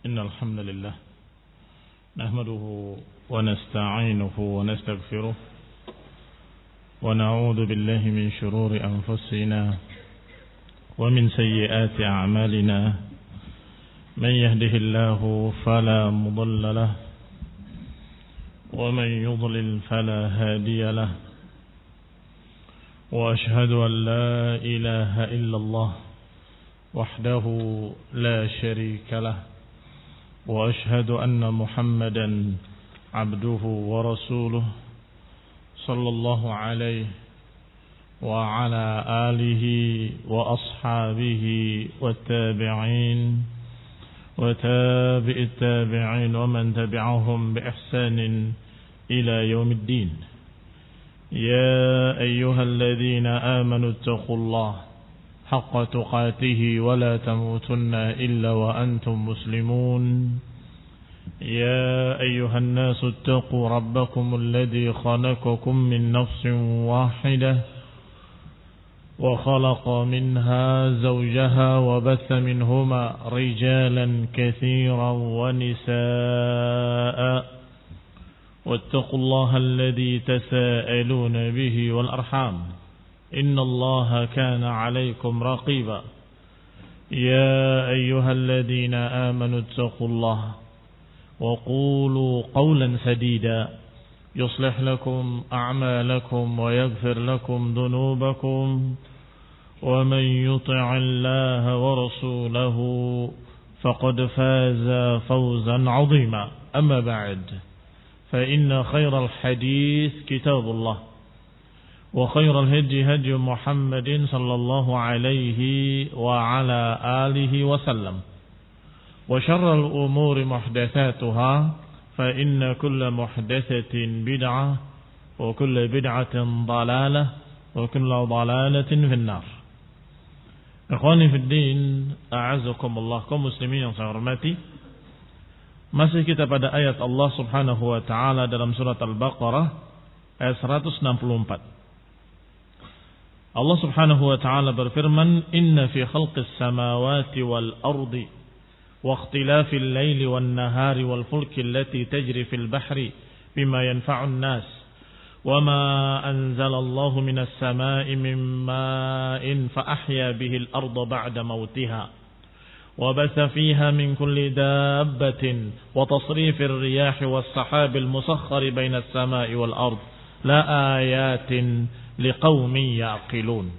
إن الحمد لله نحمده ونستعينه ونستغفره ونعوذ بالله من شرور أنفسنا ومن سيئات أعمالنا من يهده الله فلا مضل له ومن يضلل فلا هادي له وأشهد أن لا إله إلا الله وحده لا شريك له وأشهد أن محمدا عبده ورسوله صلى الله عليه وعلى آله وأصحابه والتابعين وتابع التابعين ومن تبعهم بإحسان إلى يوم الدين. يا أيها الذين آمنوا اتقوا الله حق تقاته ولا تموتن إلا وأنتم مسلمون. يا أيها الناس اتقوا ربكم الذي خلقكم من نفس واحدة وخلق منها زوجها وبث منهما رجالا كثيرا ونساء واتقوا الله الذي تساءلون به والأرحام إن الله كان عليكم رقيبا. يا أيها الذين آمنوا اتقوا الله وقولوا قولا سديدا يصلح لكم أعمالكم ويغفر لكم ذنوبكم ومن يطع الله ورسوله فقد فاز فوزا عظيما. أما بعد فإن خير الحديث كتاب الله وخير الهدي هدي محمد صلى الله عليه وعلى آله وسلم وشر الأمور محدثاتها فإن كل محدثة بدعة وكل بدعة ضلالة وكل ضلالة في النار. Ikhwani fi din, a'azakumullah, kaum muslimin yang saya hormati. Masih kita pada ayat Allah Subhanahu wa taala dalam surat Al-Baqarah ayat 164. Allah Subhanahu wa taala berfirman, "Inna fi khalqis samawati wal ardi wa ikhtilafil laili wan nahari wal fulki allati tajri fil bahri bima yanfa'un nas wama anzalallahu minas samai min ma'in fa ahya bihil arda ba'da mautiha wa batha fiha min kulli dabbatin wa tasrifir riyahi was sahabil musakhkhari bainas samai wal ard la ayatin liqaumin yaqilun."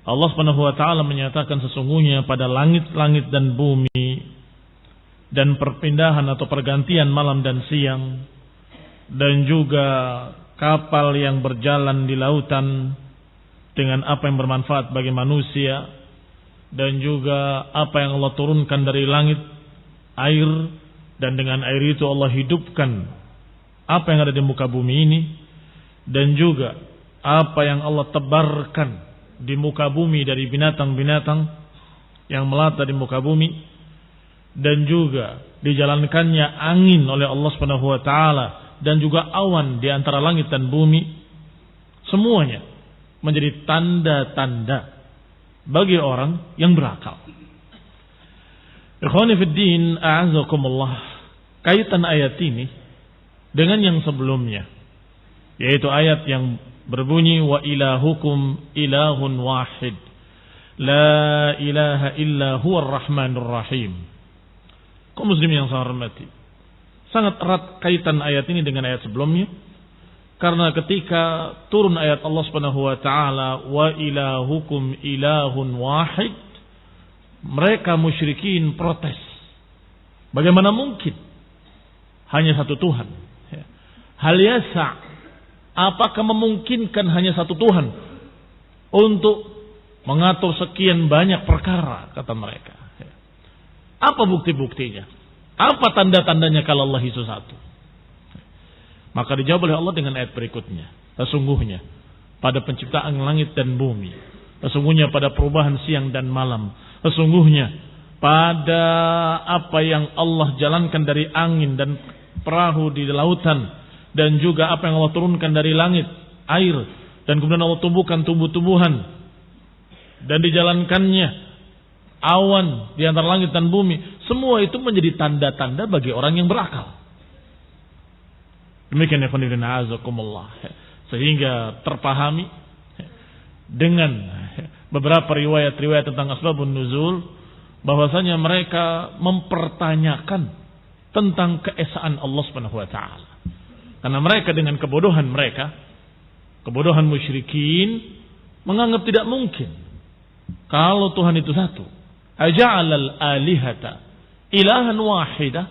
Allah Subhanahu wa taala menyatakan sesungguhnya pada langit-langit dan bumi dan perpindahan atau pergantian malam dan siang dan juga kapal yang berjalan di lautan dengan apa yang bermanfaat bagi manusia dan juga apa yang Allah turunkan dari langit air dan dengan air itu Allah hidupkan apa yang ada di muka bumi ini dan juga apa yang Allah tebarkan di muka bumi dari binatang-binatang yang melata di muka bumi dan juga dijalankannya angin oleh Allah Subhanahu wa taala dan juga awan di antara langit dan bumi, semuanya menjadi tanda-tanda bagi orang yang berakal. Ikhwani fid din, a'azakumullah, kaitan ayat ini dengan yang sebelumnya, yaitu ayat yang berbunyi wa ilahukum ilahun wahid la ilaha illa huwar rahmanur rahim. Kaum muslimin yang saya hormati, sangat erat kaitan ayat ini dengan ayat sebelumnya, karena ketika turun ayat Allah Subhanahu wa taala wa ilahukum ilahun wahid, mereka musyrikin protes. Bagaimana mungkin hanya satu Tuhan? Hal yasa, apakah memungkinkan hanya satu Tuhan untuk mengatur sekian banyak perkara, kata mereka. Apa bukti-buktinya? Apa tanda-tandanya kalau Allah itu satu? Maka dijawab oleh Allah dengan ayat berikutnya. Sesungguhnya pada penciptaan langit dan bumi, sesungguhnya pada perubahan siang dan malam, sesungguhnya pada apa yang Allah jalankan dari angin dan perahu di lautan, dan juga apa yang Allah turunkan dari langit, air, dan kemudian Allah tumbuhkan tumbuh-tumbuhan dan dijalankannya awan di antara langit dan bumi, Semua itu menjadi tanda-tanda bagi orang yang berakal. Demikian ya khonifina azakumullah. Sehingga terpahami dengan beberapa riwayat-riwayat tentang asbabun nuzul, bahwasanya mereka mempertanyakan tentang keesaan Allah Subhanahu wa taala. Karena mereka dengan kebodohan mereka, kebodohan musyrikin, menganggap tidak mungkin kalau Tuhan itu satu. Aja'alal alihata ilahan wahidah,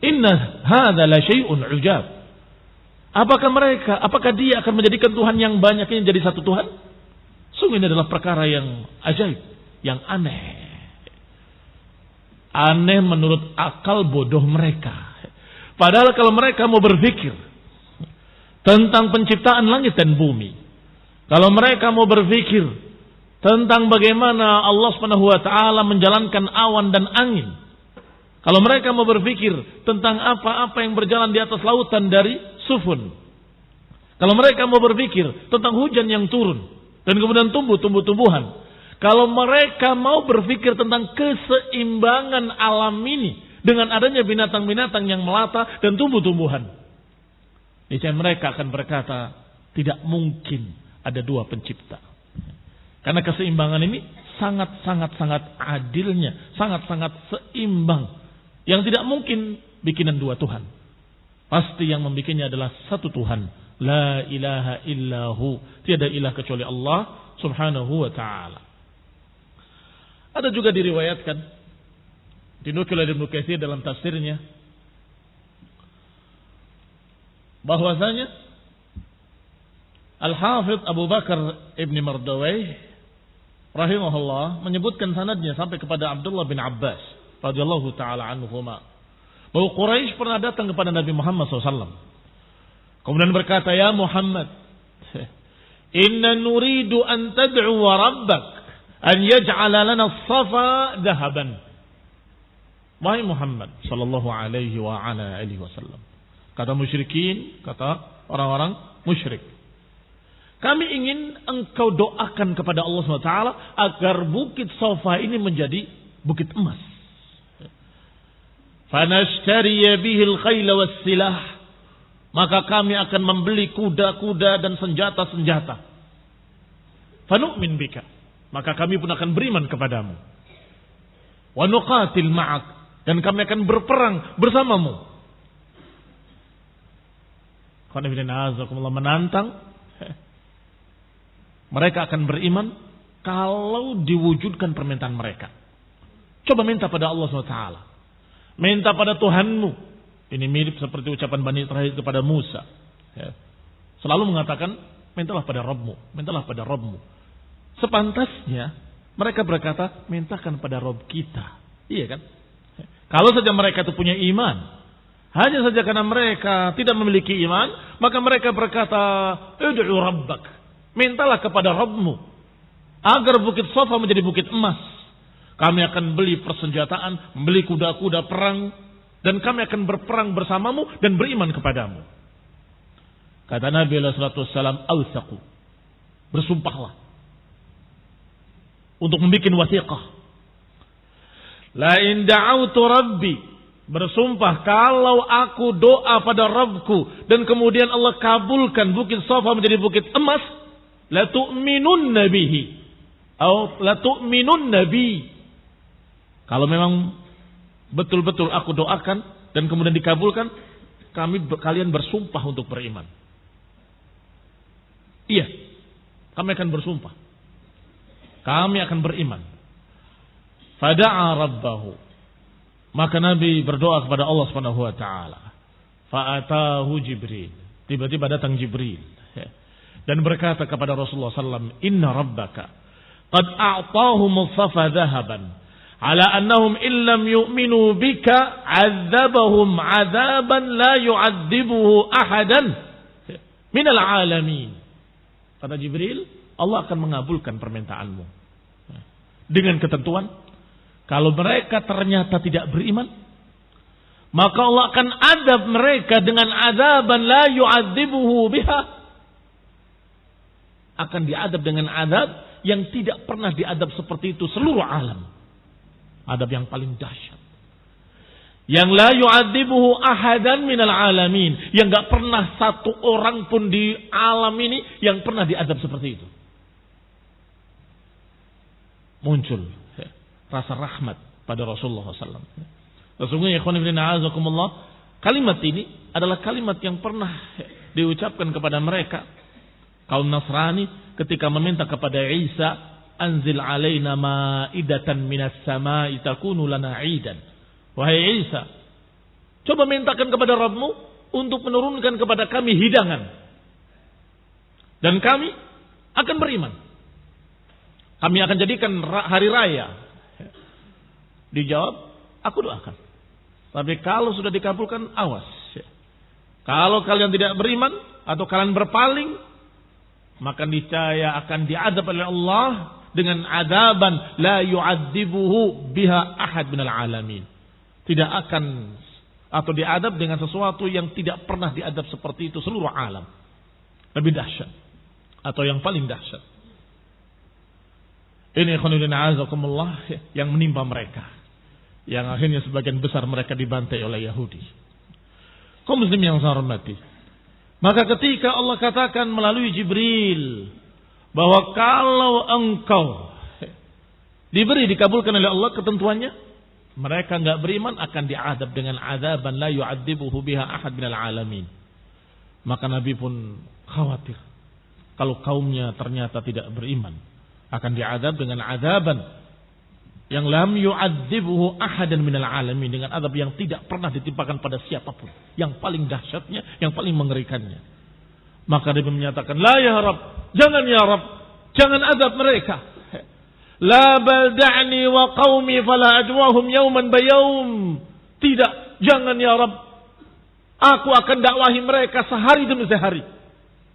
inna hadza la syai'un ujab. Apakah dia akan menjadikan Tuhan yang banyak ini jadi satu Tuhan? Sungguh ini adalah perkara yang ajaib, yang aneh. Aneh menurut akal bodoh mereka. Padahal kalau mereka mau berpikir tentang penciptaan langit dan bumi, kalau mereka mau berpikir tentang bagaimana Allah Subhanahu wa taala menjalankan awan dan angin, kalau mereka mau berpikir tentang apa-apa yang berjalan di atas lautan dari sufun, kalau mereka mau berpikir tentang hujan yang turun dan kemudian tumbuh tumbuh-tumbuhan, kalau mereka mau berpikir tentang keseimbangan alam ini dengan adanya binatang-binatang yang melata dan tumbuh-tumbuhan, niscaya mereka akan berkata, tidak mungkin ada dua pencipta. Karena keseimbangan ini sangat-sangat adilnya, sangat-sangat seimbang. Yang tidak mungkin bikinan dua Tuhan. Pasti yang membikinnya adalah satu Tuhan. La ilaha illahu. Tiada ilah kecuali Allah subhanahu wa ta'ala. Ada juga diriwayatkan, dinukil oleh Ibnu Katsir dalam tafsirnya, bahwasanya Al-Hafidh Abu Bakar Ibn Mardawai rahimahullah menyebutkan sanadnya sampai kepada Abdullah bin Abbas radhiyallahu taala anhuma, bahwa Quraisy pernah datang kepada Nabi Muhammad SAW, kemudian berkata, ya Muhammad, inna nuridu an tad'u rabbak an yaj'ala lana as-safa dhahaban. Wahai Muhammad sallallahu alaihi wa ala alihi wasallam, kata musyrikin, kata orang-orang musyrik, kami ingin engkau doakan kepada Allah SWT agar bukit Safa ini menjadi bukit emas. Fanashtariya bihil khayla was-silah, maka kami akan membeli kuda-kuda dan senjata-senjata. Fanu'min bika, maka kami pun akan beriman kepadamu. Wa nuqatil ma'ak, dan kami akan berperang bersamamu. Menantang. Mereka akan beriman kalau diwujudkan permintaan mereka. Coba minta pada Allah SWT. Minta pada Tuhanmu. Ini mirip seperti ucapan Bani Israil kepada Musa. Selalu mengatakan, mintalah pada Rabbmu. Mintalah pada Rabbmu. Sepantasnya mereka berkata, mintakan pada Rabb kita. Iya kan? Kalau saja mereka itu punya iman, hanya saja karena mereka tidak memiliki iman, maka mereka berkata, ud'u rabbak, mintalah kepada Rabbmu agar bukit Safa menjadi bukit emas. Kami akan beli persenjataan, membeli kuda-kuda perang, dan kami akan berperang bersamamu dan beriman kepadamu. Kata Nabi sallallahu alaihi wasallam, awsaqu, bersumpahlah untuk membuat wasiqah. La in da'autu rabbi, bersumpah kalau aku doa pada Rabbku dan kemudian Allah kabulkan bukit Safa menjadi bukit emas, la tu'minun nabihi atau la tu'minun nabi. Kalau memang betul-betul aku doakan dan kemudian dikabulkan, kalian bersumpah untuk beriman. Iya, kami akan bersumpah. Kami akan beriman. Fada'a rabbahu, maka Nabi berdoa kepada Allah Subhanahu wa taala. Fa'atahu Jibril, tiba-tiba datang Jibril dan berkata kepada Rasulullah sallallahu alaihi wasallam, inna rabbaka qad a'tahum as-safa dhahaban ala annahum illam yu'minu bika 'adzabahum 'adzaban la yu'adzibuhu ahadan minal 'alamin. Kata Jibril, Allah akan mengabulkan permintaanmu dengan ketentuan, kalau mereka ternyata tidak beriman, maka Allah akan azab mereka dengan azaban la yu'adzibuhu biha, akan diadab dengan azab yang tidak pernah diadab seperti itu seluruh alam. Adab yang paling dahsyat. Yang la yu'adzibuhu ahadan minal alamin. Yang gak pernah satu orang pun di alam ini yang pernah diadab seperti itu. Muncul rasa rahmat pada Rasulullah SAW. Sesungguhnya ikhwan fillah a'azakumullah, kalimat ini adalah kalimat yang pernah diucapkan kepada mereka kaum Nasrani ketika meminta kepada Isa, anzil alaina ma'idatan minas sama'i takunu lana 'idan. Wahai Isa, coba mintakan kepada Rabbmu untuk menurunkan kepada kami hidangan, dan kami akan beriman. Kami akan jadikan hari raya. Dijawab, aku doakan. Tapi kalau sudah dikabulkan, awas. Kalau kalian tidak beriman atau kalian berpaling, maka niscaya akan diadab oleh Allah dengan adaban la yu'adzibuhu biha ahad minal alamin. Tidak akan atau diadab dengan sesuatu yang tidak pernah diadab seperti itu seluruh alam. Lebih dahsyat atau yang paling dahsyat. Ini khonudin a'azakumullah yang menimpa mereka, yang akhirnya sebagian besar mereka dibantai oleh Yahudi. Kaum muslim yang saya hormati, maka ketika Allah katakan melalui Jibril bahwa kalau engkau dikabulkan oleh Allah ketentuannya, mereka enggak beriman akan diadab dengan adaban la yu'adzibuhu biha ahad minal alamin. Maka Nabi pun khawatir kalau kaumnya ternyata tidak beriman, akan diadab dengan adaban yang lam yu'adzibuhu ahadan minal alamin, dengan adab yang tidak pernah ditimpakan pada siapapun, yang paling dahsyatnya, yang paling mengerikannya. Maka Nabi menyatakan, la ya Rabb, jangan ya Rabb, jangan adab mereka. La bal da'ni wa qaumi fala adwahum yawman bayawm. Tidak, jangan ya Rabb, aku akan dakwahi mereka sehari demi sehari.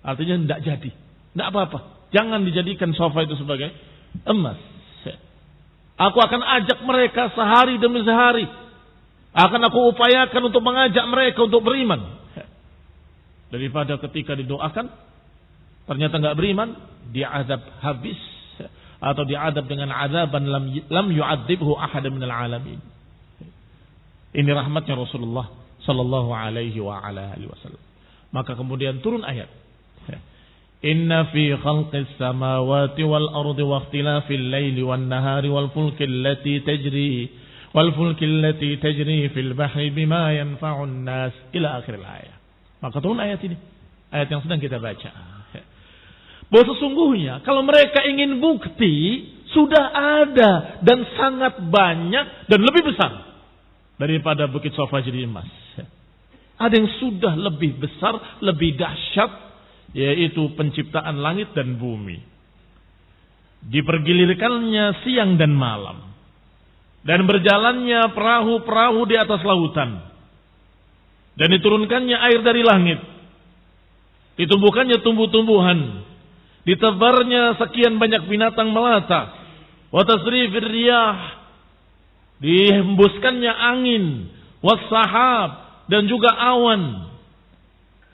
Artinya tidak jadi, tidak apa-apa. Jangan dijadikan sofa itu sebagai emas. Aku akan ajak mereka sehari demi sehari. Akan aku upayakan untuk mengajak mereka untuk beriman. Daripada ketika didoakan ternyata enggak beriman, diadab habis atau diadab dengan azaban lam yu'adzibhu ahadan minal alamin. Ini rahmatnya Rasulullah sallallahu alaihi wa ala alihi wasallam. Maka kemudian turun ayat. Inna fi khalqis samawati wal ardi wa ikhtilafil laili wan nahari wal fulki allati tajri fil bahri bima yanfa'un nas ila akhir ayat. Maka turun ayat ini, ayat yang sedang kita baca. Bahwa sesungguhnya kalau mereka ingin bukti sudah ada dan sangat banyak dan lebih besar daripada Bukit Sofa jadi emas. Ada yang sudah lebih besar, lebih dahsyat, yaitu penciptaan langit dan bumi. Dipergilirkannya siang dan malam, dan berjalannya perahu-perahu di atas lautan, dan diturunkannya air dari langit, ditumbuhkannya tumbuh-tumbuhan, ditebarnya sekian banyak binatang melata, wa tasrifir riyah, dihembuskannya angin, was-sahab, dan juga awan.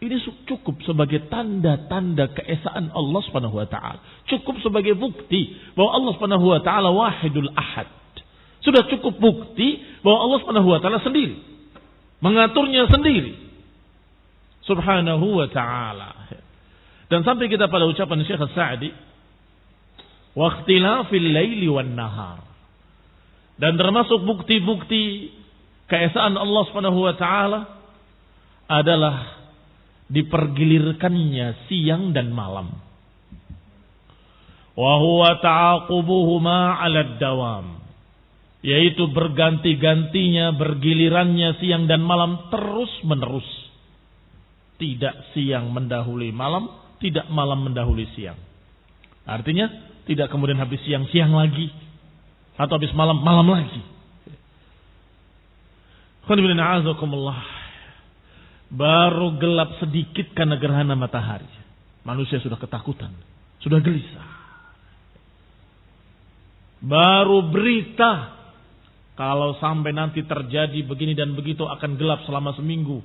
Ini cukup sebagai tanda-tanda keesaan Allah Subhanahu wa taala. Cukup sebagai bukti bahwa Allah Subhanahu wa taala wahidul ahad. Sudah cukup bukti bahwa Allah Subhanahu wa taala sendiri, mengaturnya sendiri. Subhanahu wa taala. Dan sampai kita pada ucapan Syekh As-Sa'di, wa ikhtilafil laili wan nahar. Dan termasuk bukti-bukti keesaan Allah Subhanahu wa taala adalah dipergilirkannya siang dan malam. Wa huwa ta'aqubuhuma 'ala dawam, yaitu berganti-gantinya, bergilirannya siang dan malam terus menerus. Tidak siang mendahului malam, tidak malam mendahului siang. Artinya tidak kemudian habis siang lagi, atau habis malam lagi. Khonibillah a'azakumullah. Baru gelap sedikit karena gerhana matahari, manusia sudah ketakutan, sudah gelisah. Baru berita kalau sampai nanti terjadi begini dan begitu akan gelap selama seminggu,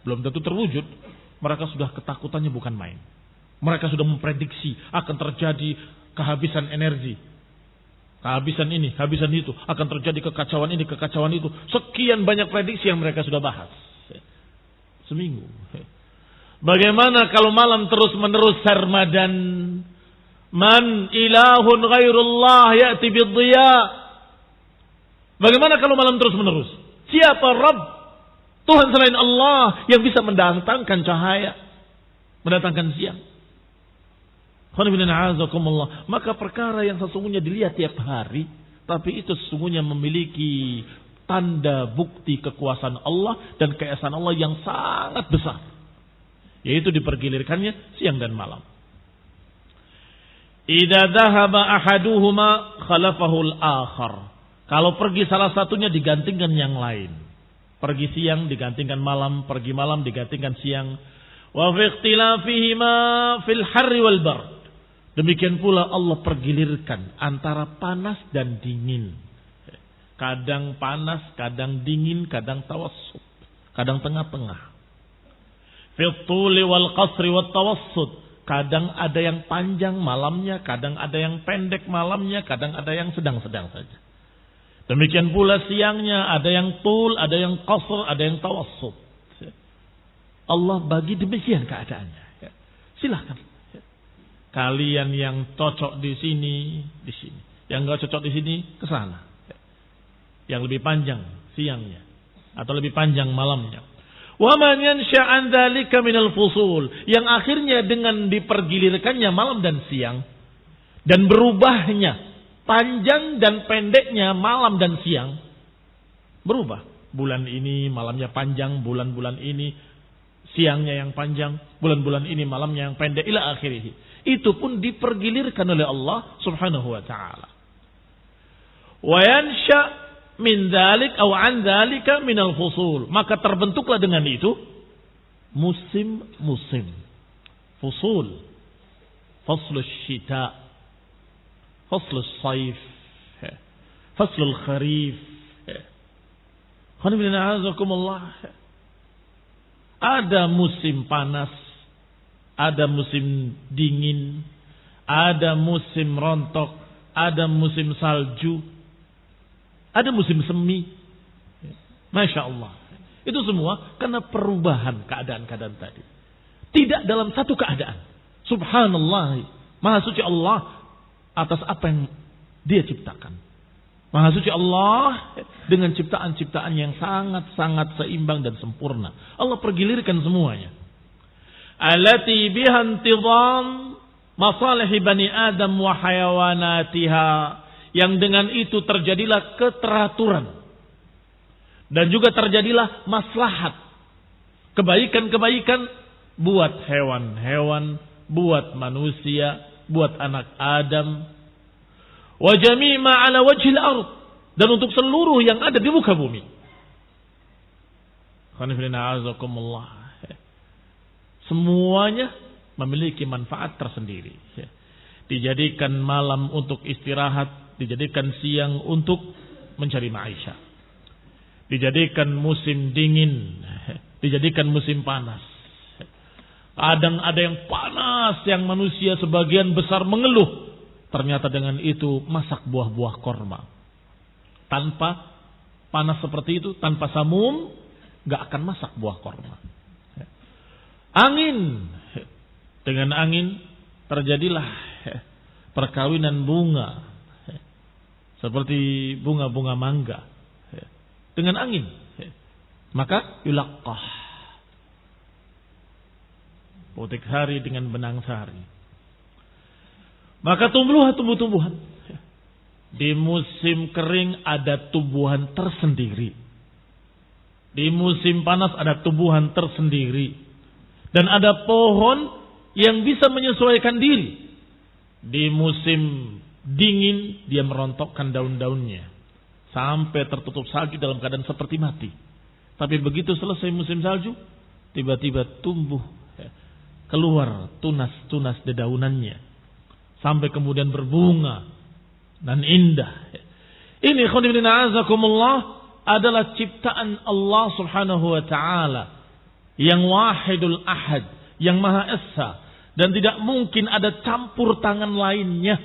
belum tentu terwujud, mereka sudah ketakutannya bukan main. Mereka sudah memprediksi akan terjadi kehabisan energi, Kehabisan ini, kehabisan itu, akan terjadi kekacauan ini, kekacauan itu. Sekian banyak prediksi yang mereka sudah bahas. Seminggu. Bagaimana kalau malam terus menerus sarmadan? Man ilahun ghairullah ya'ti bidhiya. Bagaimana kalau malam terus menerus? Siapa Rabb? Tuhan selain Allah yang bisa mendatangkan cahaya, mendatangkan siang. Maka perkara yang sesungguhnya dilihat tiap hari, tapi itu sesungguhnya memiliki tanda bukti kekuasaan Allah dan keesaan Allah yang sangat besar, yaitu dipergilirkannya siang dan malam. Idza dhahaba ahaduhuma khalafahu al-akhar. Kalau pergi salah satunya digantikan yang lain. Pergi siang digantikan malam, pergi malam digantikan siang. Wa fi ikhtilafihima fil harri wal bard. Demikian pula Allah pergilirkan antara panas dan dingin. Kadang panas, kadang dingin, kadang tawassut, kadang tengah-tengah. Fil tuli wal qasri wat tawassut. Kadang ada yang panjang malamnya, kadang ada yang pendek malamnya, kadang ada yang sedang-sedang saja. Demikian pula siangnya, ada yang tul, ada yang qasr, ada yang tawassut. Allah bagi demikian keadaannya. Silahkan. Kalian yang cocok di sini, di sini. Yang enggak cocok di sini, ke sana. Yang lebih panjang siangnya atau lebih panjang malamnya. Wa man yansha an dzalika minal fusul, yang akhirnya dengan dipergilirkannya malam dan siang dan berubahnya panjang dan pendeknya malam dan siang, berubah. Bulan ini malamnya panjang, bulan-bulan ini siangnya yang panjang, bulan-bulan ini malamnya yang pendek, ila akhirih. Itu pun dipergilirkan oleh Allah Subhanahu wa taala. Wa yansha min dzalik aw an dzalika minal fusul, maka terbentuklah dengan itu musim-musim. Fusul, faslus syita, faslus saif, faslul kharif. Ada musim panas, ada musim dingin, ada musim rontok, ada musim salju, ada musim semi. Masya Allah. Itu semua karena perubahan keadaan-keadaan tadi. Tidak dalam satu keadaan. Subhanallah. Maha suci Allah atas apa yang dia ciptakan. Maha suci Allah dengan ciptaan-ciptaan yang sangat-sangat seimbang dan sempurna. Allah pergilirkan semuanya. Allati biha intizam masalih bani Adam wa hayawanatiha. Yang dengan itu terjadilah keteraturan. Dan juga terjadilah maslahat. Kebaikan-kebaikan buat hewan-hewan, buat manusia, buat anak Adam. Wa jami'a ala wajhil ard, dan untuk seluruh yang ada di muka bumi. Semuanya memiliki manfaat tersendiri. Dijadikan malam untuk istirahat, dijadikan siang untuk mencari maisha. Dijadikan musim dingin, dijadikan musim panas. Kadang ada yang panas yang manusia sebagian besar mengeluh. Ternyata dengan itu masak buah-buah korma. Tanpa panas seperti itu, tanpa samum, gak akan masak buah korma. Angin. Dengan angin terjadilah perkawinan bunga. Seperti bunga-bunga mangga. Dengan angin. Maka yulaqqah. Putik hari dengan benang sari. Maka tumbuhlah tumbuh-tumbuhan. Di musim kering ada tumbuhan tersendiri. Di musim panas ada tumbuhan tersendiri. Dan ada pohon yang bisa menyesuaikan diri. Di musim dingin dia merontokkan daun-daunnya. Sampai tertutup salju dalam keadaan seperti mati. Tapi begitu selesai musim salju, tiba-tiba tumbuh. Keluar tunas-tunas dedaunannya. Sampai kemudian berbunga dan indah. Ini khonibina azakumullah adalah ciptaan Allah subhanahu wa ta'ala. Yang wahidul ahad. Yang maha esa. Dan tidak mungkin ada campur tangan lainnya.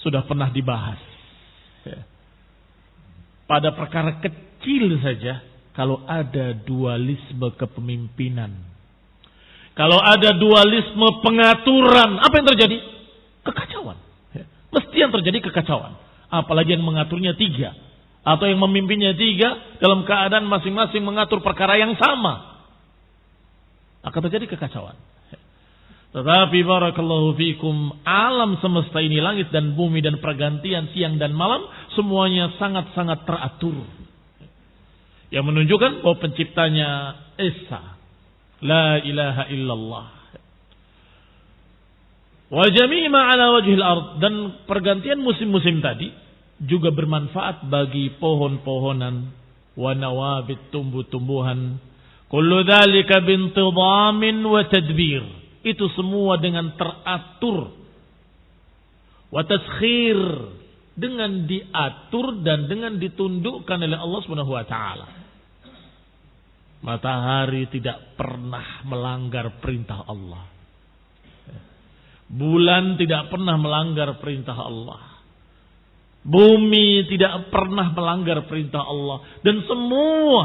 sudah pernah dibahas. Pada perkara kecil saja, kalau ada dualisme kepemimpinan, kalau ada dualisme pengaturan, apa yang terjadi? Kekacauan. Mesti yang terjadi kekacauan. Apalagi yang mengaturnya 3. Atau yang memimpinnya 3 dalam keadaan masing-masing mengatur perkara yang sama. Akan terjadi kekacauan. Tetapi barakallahu fikum, alam semesta ini, langit dan bumi dan pergantian siang dan malam, semuanya sangat-sangat teratur. Yang menunjukkan bahwa penciptanya Esa. La ilaha illallah. Wa jami'a ala wajhil ard. Dan pergantian musim-musim tadi juga bermanfaat bagi pohon-pohonan, wa nawabit, tumbuh-tumbuhan. Kullu dzalika bintidamin wa tadbir. Itu semua dengan teratur. Wa taskhir, dengan diatur dan dengan ditundukkan oleh Allah Subhanahu wa taala. Matahari tidak pernah melanggar perintah Allah. Bulan tidak pernah melanggar perintah Allah. Bumi tidak pernah melanggar perintah Allah. Dan semua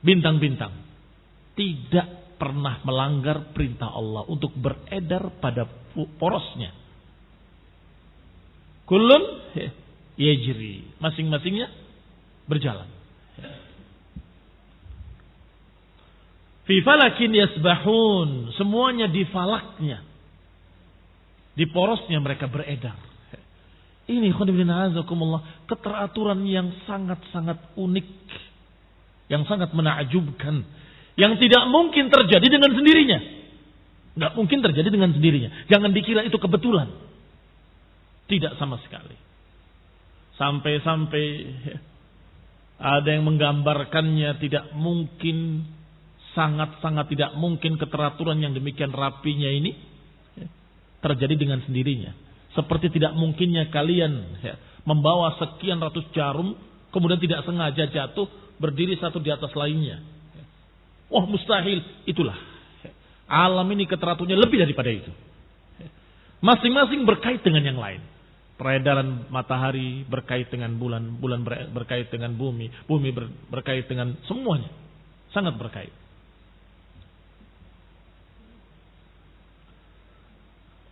bintang-bintang tidak pernah melanggar perintah Allah untuk beredar pada porosnya. Kullun yajri, masing-masingnya berjalan. Fi falakin yasbahun, semuanya di falaknya, di porosnya mereka beredar. Ini khonibina azakumullah, keteraturan yang sangat-sangat unik, yang sangat menakjubkan, yang tidak mungkin terjadi dengan sendirinya. Nggak mungkin terjadi dengan sendirinya. Jangan dikira itu kebetulan. Tidak sama sekali. Sampai-sampai ada yang menggambarkannya tidak mungkin, sangat-sangat tidak mungkin keteraturan yang demikian rapinya ini terjadi dengan sendirinya. Seperti tidak mungkinnya kalian membawa sekian ratus jarum, kemudian tidak sengaja jatuh, berdiri satu di atas lainnya. Wah, mustahil. Itulah. Alam ini keteraturannya lebih daripada itu. Masing-masing berkait dengan yang lain. Peredaran matahari berkait dengan bulan, bulan berkait dengan bumi, bumi berkait dengan semuanya. Sangat berkait.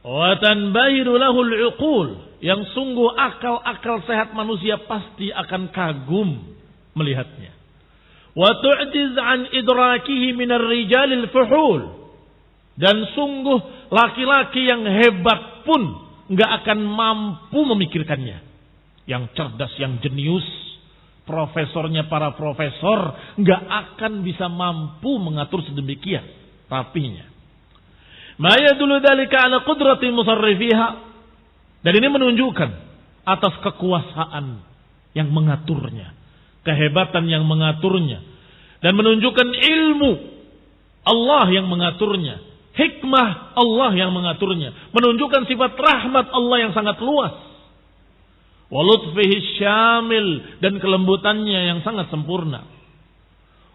Wa tanbahiru lahul uqul, yang sungguh akal-akal sehat manusia pasti akan kagum melihatnya. Wa tu'jiz an idrakihi minar rijalil fuhul, dan sungguh laki-laki yang hebat pun enggak akan mampu memikirkannya. Yang cerdas, yang jenius, profesornya para profesor enggak akan bisa mampu mengatur sedemikian rapinya. Ma yadullu dzalika ala qudratil musarrifiha, dan ini menunjukkan atas kekuasaan yang mengaturnya, kehebatan yang mengaturnya, dan menunjukkan ilmu Allah yang mengaturnya, hikmah Allah yang mengaturnya, menunjukkan sifat rahmat Allah yang sangat luas, wa lutfihi syamil, dan kelembutannya yang sangat sempurna,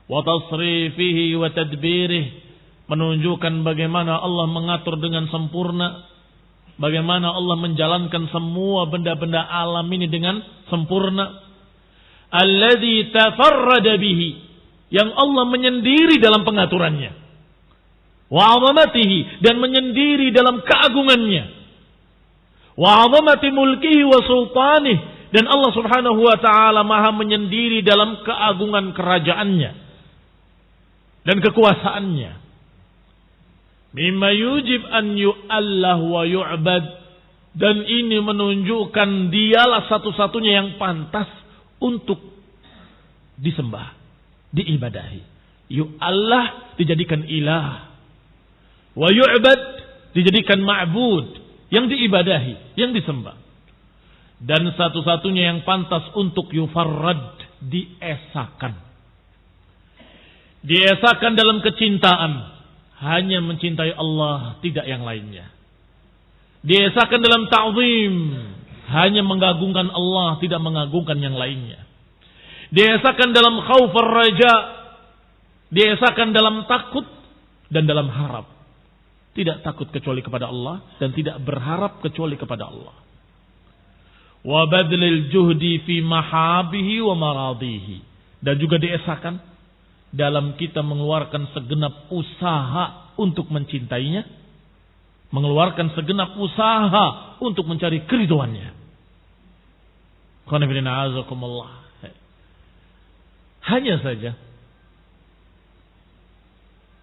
wa tasrifihi wa tadbirih, menunjukkan bagaimana Allah mengatur dengan sempurna, bagaimana Allah menjalankan semua benda-benda alam ini dengan sempurna. Alladzi tafarrada bihi, yang Allah menyendiri dalam pengaturannya. Wa 'azamatihi, dan menyendiri dalam keagungannya. Wa 'azamati mulkihi wa sultanih, dan Allah Subhanahu wa taala Maha menyendiri dalam keagungan kerajaannya dan kekuasaannya. Mimma yujib an yu'allah wa yu'bad, dan ini menunjukkan dialah satu-satunya yang pantas untuk disembah, diibadahi. Yu'allah dijadikan ilah, wa yu'bad dijadikan ma'bud, yang diibadahi, yang disembah. Dan satu-satunya yang pantas untuk yufarrad, diesakan. Diesakan dalam kecintaan, hanya mencintai Allah, tidak yang lainnya. Diesakan dalam ta'zim, hanya mengagungkan Allah, tidak mengagungkan yang lainnya. Diesakan dalam khauf ar-raja, diesakan dalam takut dan dalam harap. tidak takut kecuali kepada Allah dan tidak berharap kecuali kepada Allah. Wa badlil juhdi fi mahabihi wa maradihi, dan juga diesakan dalam kita mengeluarkan segenap usaha untuk mencintainya, mengeluarkan segenap usaha untuk mencari keridhoannya. Hanya saja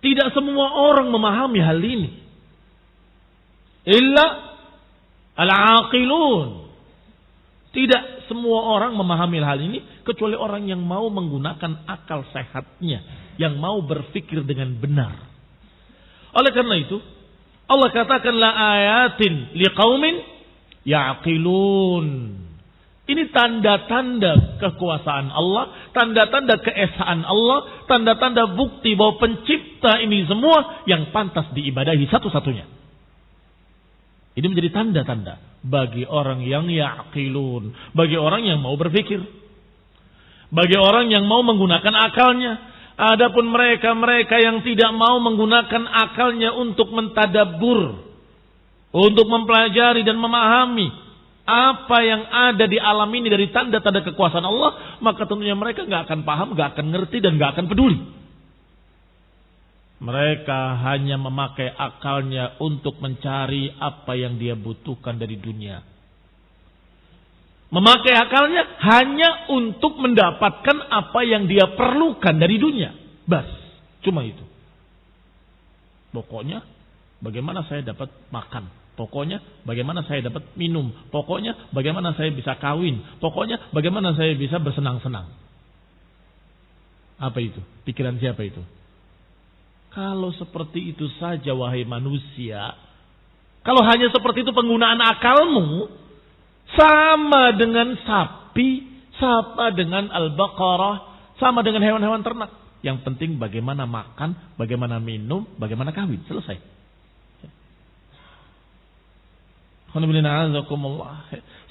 tidak semua orang memahami hal ini. Illa al-aqilun. Tidak semua orang memahami hal ini kecuali orang yang mau menggunakan akal sehatnya, yang mau berpikir dengan benar. Oleh karena itu, Allah katakan la ayatin liqaumin ya'qilun. Ini tanda-tanda kekuasaan Allah, tanda-tanda keesaan Allah, tanda-tanda bukti bahwa pencipta ini semua yang pantas diibadahi satu-satunya. Ini menjadi tanda-tanda bagi orang yang ya'qilun, bagi orang yang mau berpikir, bagi orang yang mau menggunakan akalnya. Adapun mereka yang tidak mau menggunakan akalnya untuk mentadabbur, untuk mempelajari dan memahami apa yang ada di alam ini dari tanda-tanda kekuasaan Allah, maka tentunya mereka nggak akan paham, nggak akan ngerti, dan nggak akan peduli. Mereka hanya memakai akalnya untuk mencari apa yang dia butuhkan dari dunia. Memakai akalnya hanya untuk mendapatkan apa yang dia perlukan dari dunia. Bas, cuma itu. Pokoknya bagaimana saya dapat makan. Pokoknya bagaimana saya dapat minum. Pokoknya bagaimana saya bisa kawin. Pokoknya bagaimana saya bisa bersenang-senang. Apa itu? Pikiran siapa itu? Kalau seperti itu saja wahai manusia, kalau hanya seperti itu penggunaan akalmu, sama dengan sapi, sama dengan al-baqarah, sama dengan hewan-hewan ternak. Yang penting bagaimana makan, bagaimana minum, bagaimana kawin. Selesai.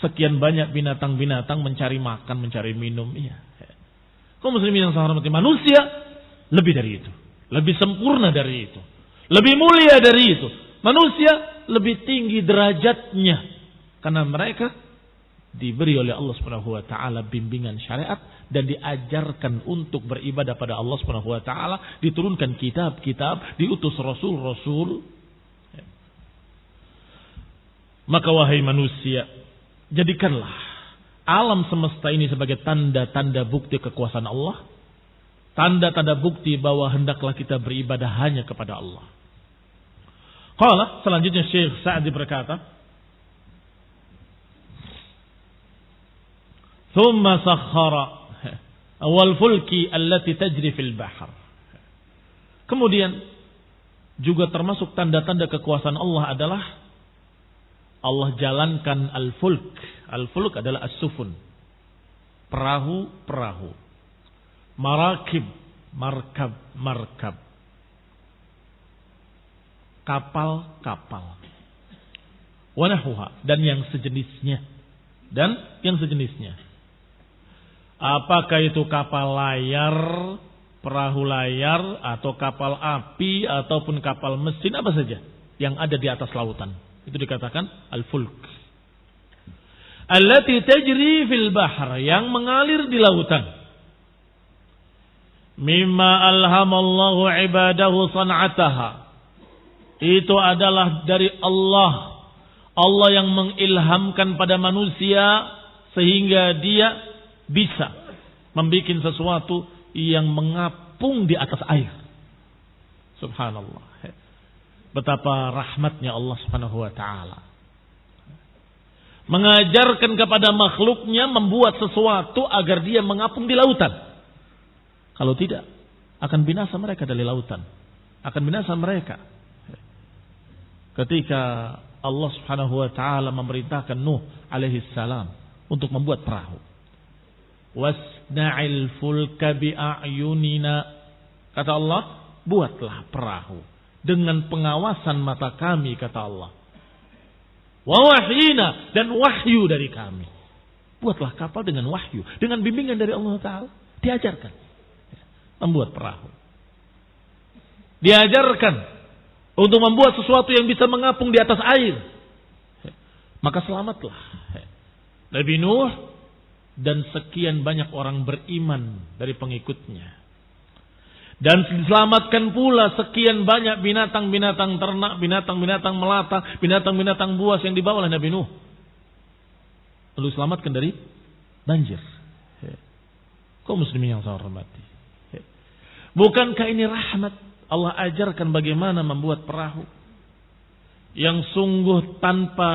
Sekian banyak binatang-binatang mencari makan, mencari minum. Iya. Kaum muslimin yang saya hormati, manusia lebih dari itu. Lebih sempurna dari itu. Lebih mulia dari itu. Manusia lebih tinggi derajatnya. Karena mereka diberi oleh Allah Subhanahu wa taala bimbingan syariat dan diajarkan untuk beribadah pada Allah Subhanahu wa taala, diturunkan kitab-kitab, diutus rasul-rasul. Maka wahai manusia, jadikanlah alam semesta ini sebagai tanda-tanda bukti kekuasaan Allah. Tanda-tanda bukti bahwa hendaklah kita beribadah hanya kepada Allah. Qala, selanjutnya Syekh Sa'di berkata, "Tsumma sakhkhara awal fulki allati tajri fil bahr." Kemudian juga termasuk tanda-tanda kekuasaan Allah adalah Allah jalankan al-fulk. Al-fulk adalah as-sufun. Perahu-perahu. Marakib, markab. Kapal-kapal. Wanahuha, dan yang sejenisnya. Apakah itu kapal layar, perahu layar, atau kapal api, ataupun kapal mesin, apa saja yang ada di atas lautan. Itu dikatakan al-fulk. Allati tajri fil bahr, yang mengalir di lautan. Mimma alhamallahu ibadahu san'ataha. Itu adalah dari Allah. Allah yang mengilhamkan pada manusia sehingga dia bisa membuat sesuatu yang mengapung di atas air. Subhanallah. Betapa rahmatnya Allah Subhanahu wa taala. Mengajarkan kepada makhluknya membuat sesuatu agar dia mengapung di lautan. Kalau tidak, akan binasa mereka dari lautan. Akan binasa mereka. Ketika Allah Subhanahu wa taala memerintahkan Nuh alaihi salam untuk membuat perahu. Wasna'il fulka bi'ayunina. Kata Allah, buatlah perahu dengan pengawasan mata kami, kata Allah. Wa wahyina, dan wahyu dari kami. Buatlah kapal dengan wahyu, dengan bimbingan dari Allah taala. Diajarkan membuat perahu. Diajarkan untuk membuat sesuatu yang bisa mengapung di atas air, maka selamatlah Nabi Nuh dan sekian banyak orang beriman dari pengikutnya. Dan diselamatkan pula sekian banyak binatang-binatang ternak, binatang-binatang melata, binatang-binatang buas yang dibawa oleh Nabi Nuh. Lalu selamatkan dari banjir. Kaum muslimin yang saya hormati. Bukankah ini rahmat? Allah ajarkan bagaimana membuat perahu yang sungguh tanpa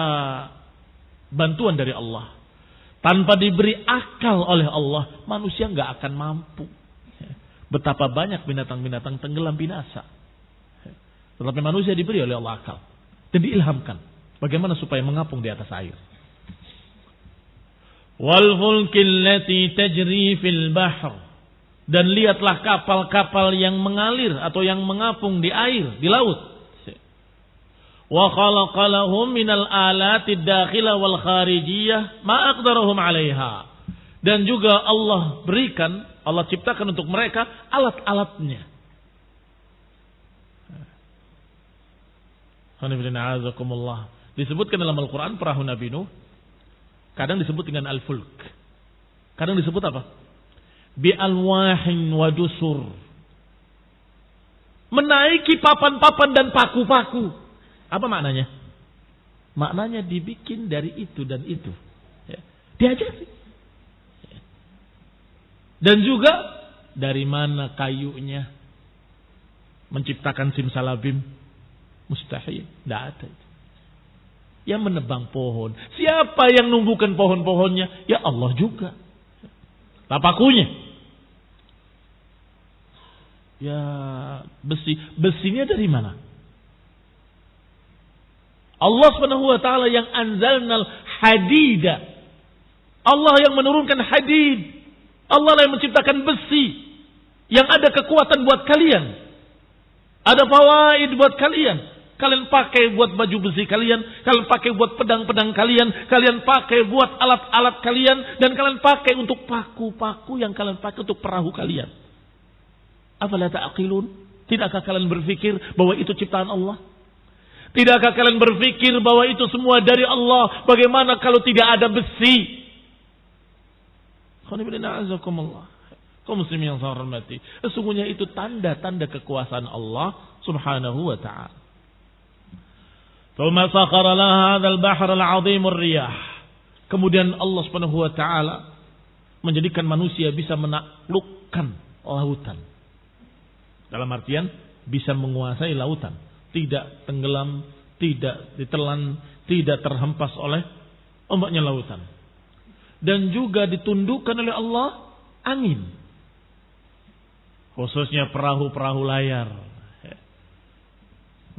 bantuan dari Allah, tanpa diberi akal oleh Allah, manusia nggak akan mampu. Betapa banyak binatang-binatang tenggelam binasa. Tetapi manusia diberi oleh Allah akal dan diilhamkan bagaimana supaya mengapung di atas air. Wal fulkil lati tajri fil bahr, dan lihatlah kapal-kapal yang mengalir atau yang mengapung di air, di laut. Wa khalaqa lahum minal alati ad-dakhilah wal kharijiyah ma aqdarahum 'alaiha. Dan juga Allah berikan, Allah ciptakan untuk mereka alat-alatnya. Disebutkan dalam Al-Quran perahu Nabi Nuh, kadang disebut dengan al-fulk, kadang disebut apa? Bi-alwahin wa dusur. Menaiki papan-papan dan paku-paku. Apa maknanya? Maknanya dibikin dari itu dan itu. Diajari. Dan juga dari mana kayunya, menciptakan simsalabim, mustahil, tidak ada. Yang menebang pohon, siapa yang numbuhkan pohon-pohonnya? Ya Allah juga. Pakunya, ya besinya dari mana? Allah Subhanahu wa taala yang anzalnal hadida. Allah yang menurunkan hadid. Allah yang menciptakan besi yang ada kekuatan buat kalian. Ada fawaid buat kalian. Kalian pakai buat baju besi kalian, kalian pakai buat pedang-pedang kalian, kalian pakai buat alat-alat kalian, dan kalian pakai untuk paku-paku yang kalian pakai untuk perahu kalian. Afala ta'qilun? Tidakkah kalian berpikir bahwa itu ciptaan Allah? Tidakkah kalian berpikir bahwa itu semua dari Allah? Bagaimana kalau tidak ada besi? Kaum muslimin yang saya hormati, sesungguhnya itu tanda-tanda kekuasaan Allah Subhanahu wa ta'ala. Tsumma sakhara laha hadzal bahr al-'azim ar-riyah. Kemudian Allah Subhanahu wa ta'ala menjadikan manusia bisa menaklukkan lautan. Dalam artian bisa menguasai lautan, tidak tenggelam, tidak ditelan, tidak terhempas oleh ombaknya lautan. Dan juga ditundukkan oleh Allah angin, khususnya perahu-perahu layar.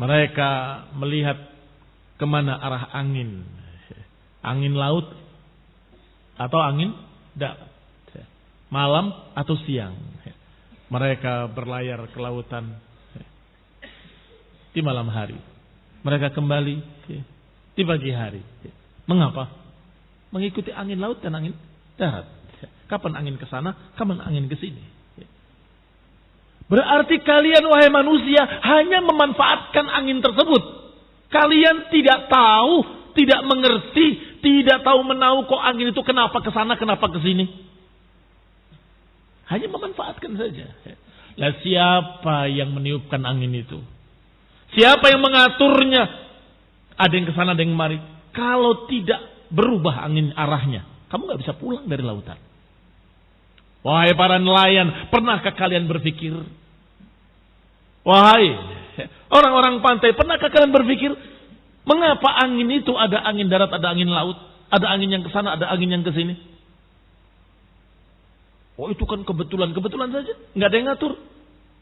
Mereka melihat kemana arah angin, angin laut atau angin darat, malam atau siang. Mereka berlayar ke lautan di malam hari, mereka kembali di pagi hari. Mengapa? Mengikuti angin laut dan angin darat. Kapan angin ke sana, kapan angin ke sini. Berarti kalian wahai manusia hanya memanfaatkan angin tersebut. Kalian tidak tahu, tidak mengerti, tidak tahu menahu kok angin itu kenapa ke sana, kenapa ke sini. Hanya memanfaatkan saja. Lah siapa yang meniupkan angin itu? Siapa yang mengaturnya? Ada yang ke sana, ada yang kemari. Kalau tidak berubah angin arahnya, kamu gak bisa pulang dari lautan. Wahai para nelayan, pernahkah kalian berpikir? Wahai orang-orang pantai, pernahkah kalian berpikir mengapa angin itu ada angin darat, ada angin laut, ada angin yang ke sana, ada angin yang ke sini? Oh itu kan kebetulan saja, nggak ada yang ngatur.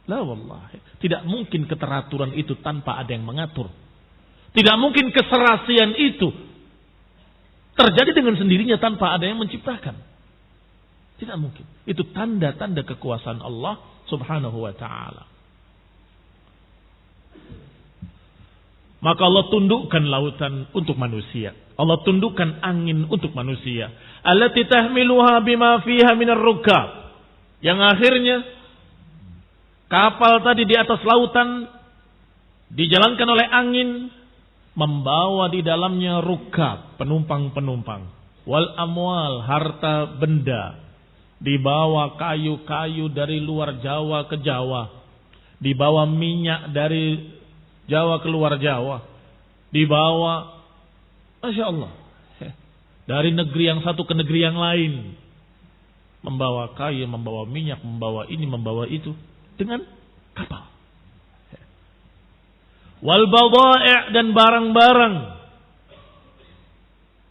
La wallahi, tidak mungkin keteraturan itu tanpa ada yang mengatur. Tidak mungkin keserasian itu terjadi dengan sendirinya tanpa ada yang menciptakan. Tidak mungkin. Itu tanda-tanda kekuasaan Allah Subhanahu wa ta'ala. Maka Allah tundukkan lautan untuk manusia. Allah tundukkan angin untuk manusia. Allati tahmiluha bima fiha minar rukab. Yang akhirnya kapal tadi di atas lautan dijalankan oleh angin, membawa di dalamnya rukab, penumpang-penumpang, wal amwal, harta benda, dibawa kayu-kayu dari luar Jawa ke Jawa, dibawa minyak dari Jawa ke luar Jawa, dibawa, Masya Allah, dari negeri yang satu ke negeri yang lain, membawa kayu, membawa minyak, membawa ini, membawa itu, dengan kapal. Wal badai' dan barang-barang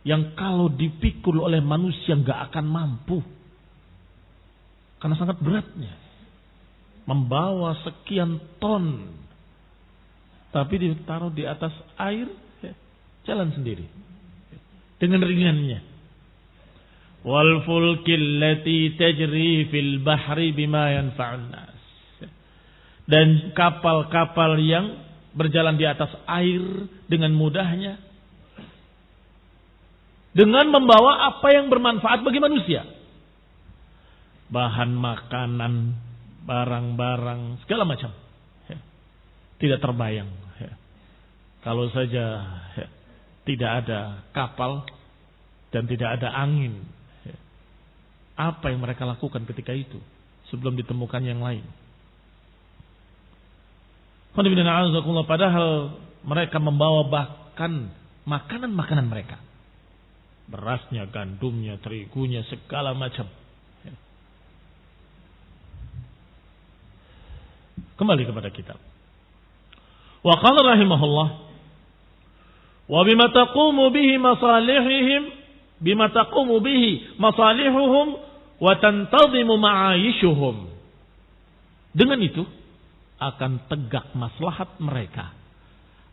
yang kalau dipikul oleh manusia nggak akan mampu, karena sangat beratnya, membawa sekian ton, tapi ditaruh di atas air, jalan sendiri dengan ringannya. Wal fulkil lati tajri fil bahri bima yanfa'un nas, dan kapal-kapal yang berjalan di atas air dengan mudahnya, dengan membawa apa yang bermanfaat bagi manusia, bahan makanan, barang-barang, segala macam. Tidak terbayang kalau saja tidak ada kapal dan tidak ada angin, apa yang mereka lakukan ketika itu sebelum ditemukan yang lain. Padahal mereka membawa bahkan makanan-makanan mereka, berasnya, gandumnya, terigunya, segala macam. Kembali kepada kitab. Wa qala rahimahullah, wa bima taqumu bihi masalihihim, bima taqumu bihi masalihuhum wa tantadhimu ma'ayishuhum. Dengan itu akan tegak maslahat mereka,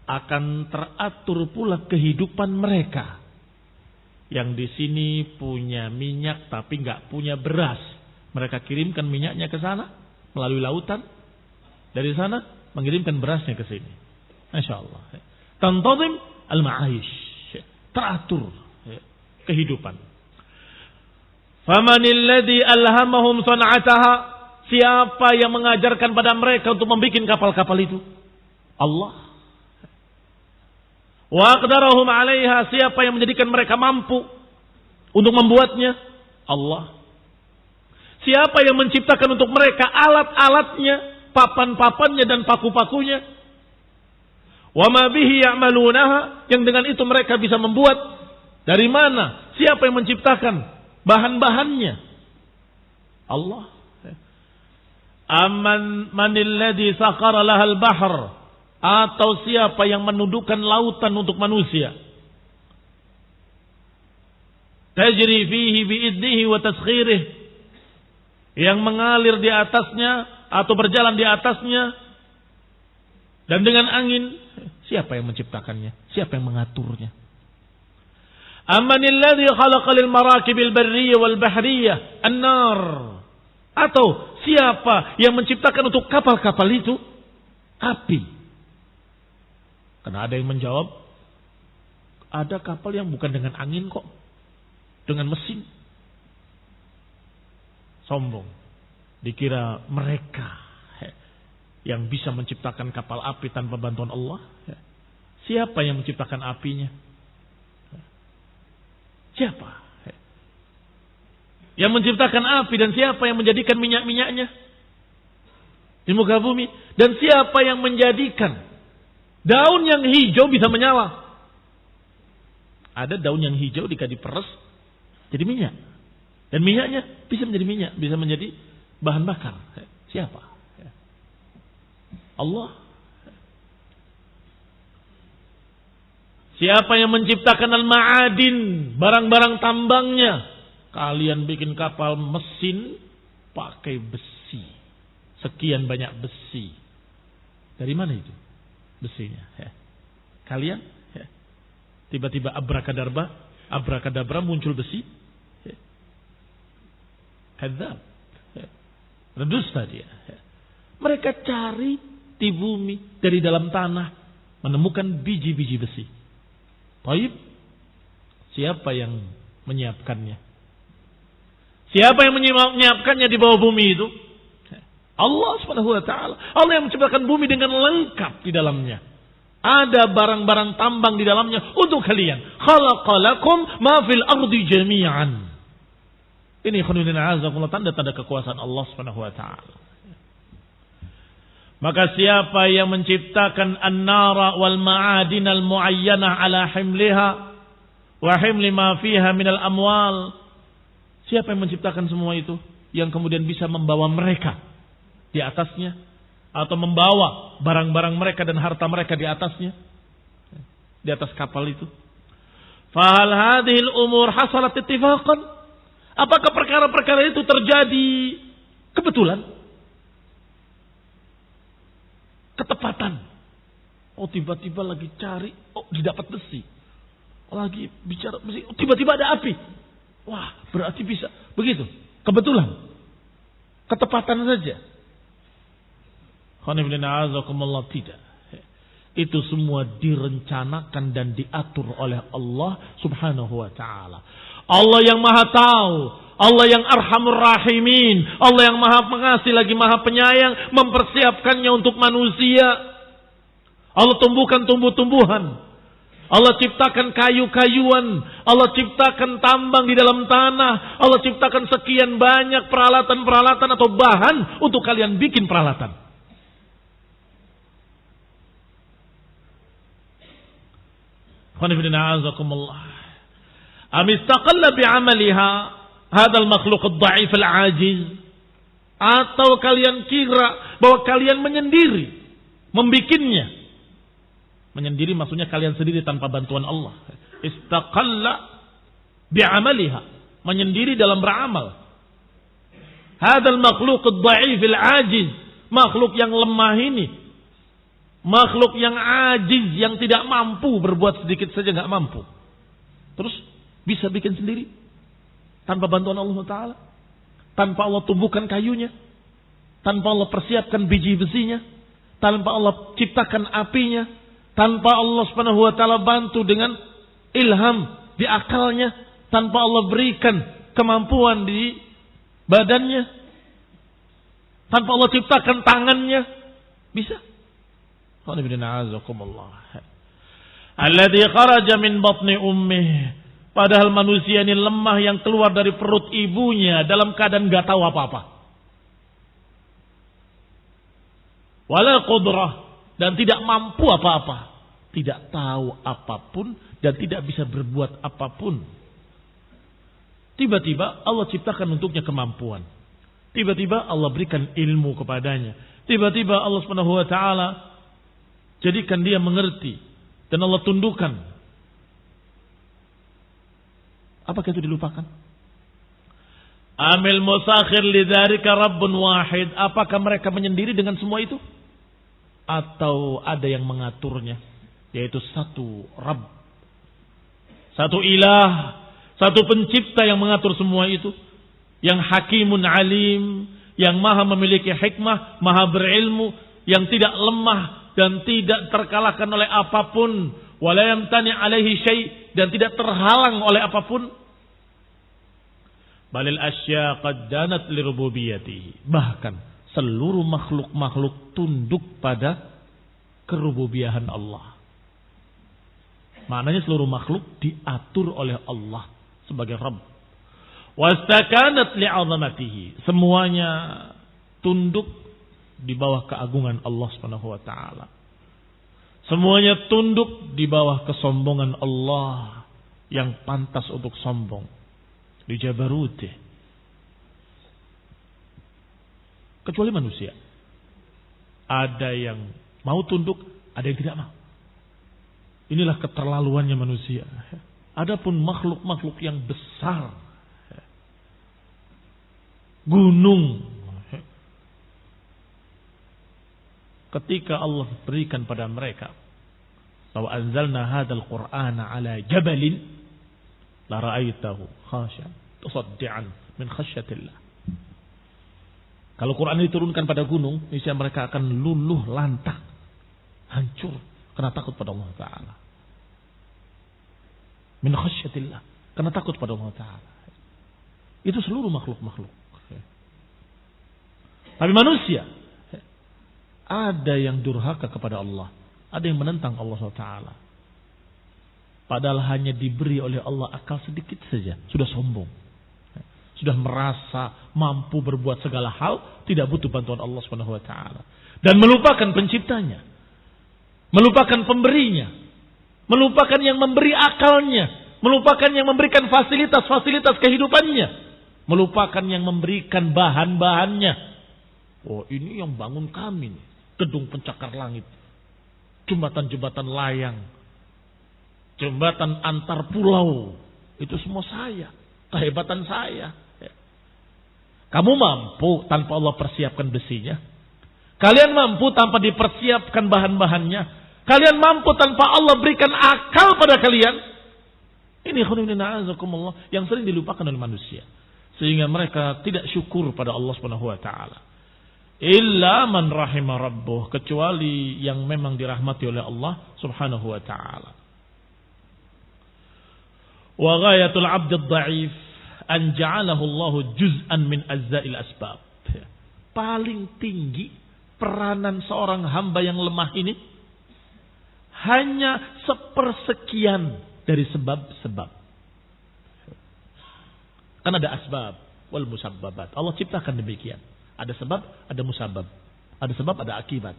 akan teratur pula kehidupan mereka. Yang di sini punya minyak tapi nggak punya beras, mereka kirimkan minyaknya ke sana melalui lautan, dari sana mengirimkan berasnya ke sini. Masya Allah. Tantazim al-ma'ayish, teratur kehidupan. Famanil ladzi alhamahum san'ataha, siapa yang mengajarkan pada mereka untuk membuat kapal-kapal itu? Allah. Wa aqdarahum 'alaiha, siapa yang menjadikan mereka mampu untuk membuatnya? Allah. Siapa yang menciptakan untuk mereka alat-alatnya, papan-papannya dan paku-pakunya? Wa ma bihi ya'malunaha, yang dengan itu mereka bisa membuat. Dari mana? Siapa yang menciptakan bahan-bahannya? Allah. Amman manil ladzi sakhara lahal bahr, atau siapa yang menundukkan lautan untuk manusia? Tajri fihi bi'idnihi wa taskhirih, yang mengalir di atasnya atau berjalan di atasnya dan dengan angin. Siapa yang menciptakannya? Siapa yang mengaturnya? Ammanil ladzi khalaqa lil marakibil barriyyah wal bahriyah an-nar, atau siapa yang menciptakan untuk kapal-kapal itu api? Karena ada yang menjawab, ada kapal yang bukan dengan angin kok, dengan mesin. Sombong. Dikira mereka yang bisa menciptakan kapal api tanpa bantuan Allah. Siapa yang menciptakan apinya? Siapa yang menciptakan api, dan siapa yang menjadikan minyak-minyaknya di muka bumi? Dan siapa yang menjadikan daun yang hijau bisa menyala? Ada daun yang hijau jika diperes jadi minyak, dan minyaknya bisa menjadi minyak, bisa menjadi bahan bakar. Siapa? Allah. Siapa yang menciptakan al-ma'adin, barang-barang tambangnya? Kalian bikin kapal mesin pakai besi, sekian banyak besi. Dari mana itu besinya? Kalian tiba-tiba abrakadabra muncul besi. Kadzab. Redusta dia. Mereka cari di bumi, dari dalam tanah, menemukan biji-biji besi. Baik, siapa yang menyiapkannya? Siapa yang menyiapkannya di bawah bumi itu? Allah Subhanahu wa taala. Allah yang menciptakan bumi dengan lengkap di dalamnya. Ada barang-barang tambang di dalamnya untuk kalian. Khalaqalakum ma fil ardi jami'an. Ini tanda-tanda kekuasaan Allah Subhanahu wa taala. Maka siapa yang menciptakan an-nara wal ma'adin al-mu'ayyanah ala himliha wa himli ma fiha minal amwal. Siapa yang menciptakan semua itu? Yang kemudian bisa membawa mereka di atasnya. Atau membawa barang-barang mereka dan harta mereka di atasnya. Di atas kapal itu. Fahal hadhil umur hasalat ittifaqan? Apakah perkara-perkara itu terjadi kebetulan? Ketepatan. Oh, tiba-tiba lagi cari, oh didapat besi. Lagi bicara besi, oh, tiba-tiba ada api. Wah, berarti bisa. Begitu. Kebetulan. Ketepatan saja. Tidak. Itu semua direncanakan dan diatur oleh Allah Subhanahu wa taala. Allah yang Maha tahu, Allah yang Arhamur Rahimin, Allah yang Maha Pengasih lagi Maha Penyayang, mempersiapkannya untuk manusia. Allah tumbuhkan tumbuh-tumbuhan. Allah ciptakan kayu-kayuan, Allah ciptakan tambang di dalam tanah, Allah ciptakan sekian banyak peralatan-peralatan atau bahan untuk kalian bikin peralatan. Amistaqalla bi'amaliha hadzal makhluq ad-dha'if al-'ajiz, atau kalian kira bahwa kalian menyendiri membikinnya. Menyendiri maksudnya kalian sendiri tanpa bantuan Allah. Istaqalla bi'amaliha, menyendiri dalam beramal. Hadzal makhluq ad-dha'if al-'ajiz, makhluk yang lemah ini, makhluk yang ajiz, yang tidak mampu, berbuat sedikit saja enggak mampu. Terus bisa bikin sendiri tanpa bantuan Allah Ta'ala, tanpa Allah tumbuhkan kayunya, tanpa Allah persiapkan biji besinya, tanpa Allah ciptakan apinya, tanpa Allah Subhanahu wa taala bantu dengan ilham di akalnya, tanpa Allah berikan kemampuan di badannya, tanpa Allah ciptakan tangannya, bisa. Alladzi kharaja min batni ummih. Padahal manusia ini lemah yang keluar dari perut ibunya dalam keadaan enggak tahu apa-apa. Wala qudrah, dan tidak mampu apa-apa. Tidak tahu apapun dan tidak bisa berbuat apapun. Tiba-tiba Allah ciptakan untuknya kemampuan. Tiba-tiba Allah berikan ilmu kepadanya. Tiba-tiba Allah Subhanahu wa taala jadikan dia mengerti dan Allah tundukkan. Apakah itu dilupakan? Amil musakhir lidzalika rabbun wahid. Apakah mereka menyendiri dengan semua itu? Atau ada yang mengaturnya? Yaitu satu Rabb, satu ilah, satu pencipta yang mengatur semua itu. Yang hakimun alim, yang maha memiliki hikmah, maha berilmu, yang tidak lemah dan tidak terkalahkan oleh apapun, wala yamtani alaihi syai', dan tidak terhalang oleh apapun. Balil asya qad danat li rububiyyatihi. Bahkan seluruh makhluk-makhluk tunduk pada kerububiyahan Allah. Maknanya seluruh makhluk diatur oleh Allah sebagai Rabb. Wastakanat li'azamatihi. Semuanya tunduk di bawah keagungan Allah Subhanahu wa taala. Semuanya tunduk di bawah kesombongan Allah yang pantas untuk sombong. Di jabarutih. Kecuali manusia. Ada yang mau tunduk, ada yang tidak mau. Inilah keterlaluannya manusia. Adapun makhluk-makhluk yang besar, gunung, ketika Allah berikan pada mereka, bahwa anzalna hadzal qur'ana ala jabalin la ra'aitahu khashi'an tusaddian min khasyatillah. Kalau Quran diturunkan pada gunung, niscaya mereka akan luluh lantak, hancur karena takut pada Allah Ta'ala. Min khasyatillah, karena takut pada Allah Ta'ala. Itu seluruh makhluk-makhluk. Tapi manusia, ada yang durhaka kepada Allah. Ada yang menentang Allah SWT. Padahal hanya diberi oleh Allah akal sedikit saja, sudah sombong. Sudah merasa mampu berbuat segala hal, tidak butuh bantuan Allah SWT. Dan melupakan penciptanya. Melupakan pemberinya. Melupakan yang memberi akalnya. Melupakan yang memberikan fasilitas-fasilitas kehidupannya. Melupakan yang memberikan bahan-bahannya. Oh, ini yang bangun kami nih. Gedung pencakar langit. Jembatan-jembatan layang. Jembatan antar pulau. Itu semua saya. Kehebatan saya. Kamu mampu tanpa Allah persiapkan besinya. Kalian mampu tanpa dipersiapkan bahan-bahannya. Kalian mampu tanpa Allah berikan akal pada kalian. Ini khonibina azakumullah yang sering dilupakan oleh manusia. Sehingga mereka tidak syukur pada Allah SWT. Illa man rahimah rabbuh. Kecuali yang memang dirahmati oleh Allah Subhanahu wa ta'ala. Wa ghayatul abdid da'if an ja'alahu Allah juz'an min azza'il asbab. Paling tinggi peranan seorang hamba yang lemah ini hanya sepersekian dari sebab-sebab. Kan ada asbab wal musabbabat. Allah ciptakan demikian. Ada sebab, ada musabab. Ada sebab, ada akibat.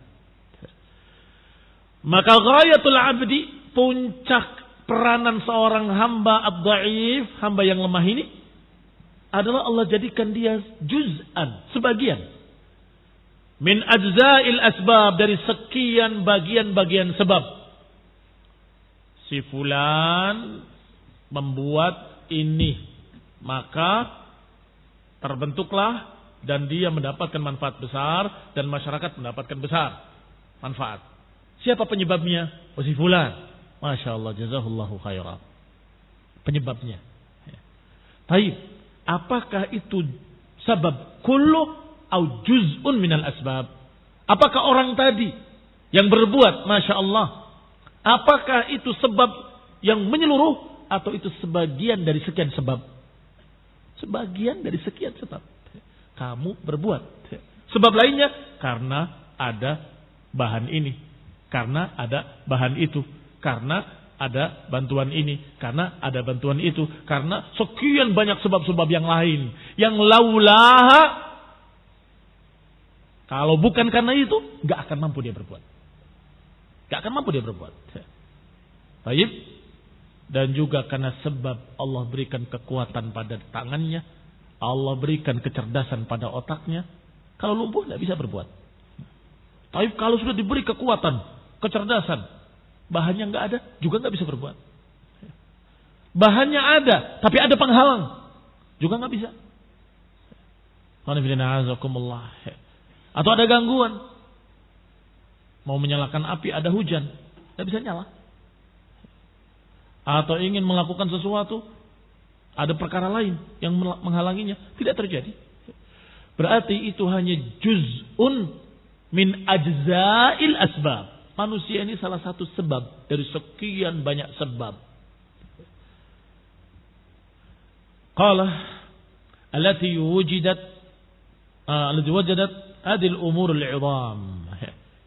Maka ghayatul abdi, puncak peranan seorang hamba ad-dha'if, hamba yang lemah ini adalah Allah jadikan dia juz'an, sebagian min ajza'il asbab, dari sekian bagian-bagian sebab. Si fulan membuat ini, maka terbentuklah dan dia mendapatkan manfaat besar dan masyarakat mendapatkan besar manfaat. Siapa penyebabnya? Oh, si fulan. Masya Allah, jazahullahu khairan. Penyebabnya. Baik, apakah itu sebab kullu atau juz'un minal asbab? Apakah orang tadi yang berbuat, Masya Allah, apakah itu sebab yang menyeluruh atau itu sebagian dari sekian sebab? Sebagian dari sekian sebab. Kamu berbuat. Sebab lainnya karena ada bahan ini, karena ada bahan itu, karena ada bantuan ini, karena ada bantuan itu, karena sekian banyak sebab-sebab yang lain. Yang laulaha, kalau bukan karena itu, gak akan mampu dia berbuat. Gak akan mampu dia berbuat. Baik. Dan juga karena sebab Allah berikan kekuatan pada tangannya, Allah berikan kecerdasan pada otaknya. Kalau lumpuh gak bisa berbuat. Tapi kalau sudah diberi kekuatan, kecerdasan, bahannya nggak ada, juga nggak bisa berbuat. Bahannya ada, tapi ada penghalang, juga nggak bisa. Atau ada gangguan, mau menyalakan api, ada hujan, nggak bisa nyala. Atau ingin melakukan sesuatu, ada perkara lain yang menghalanginya, tidak terjadi. Berarti itu hanya juz'un min ajza'il asbab. Manusia ini salah satu sebab dari sekian banyak sebab. Qala allati wajadat adil umur al-'idham,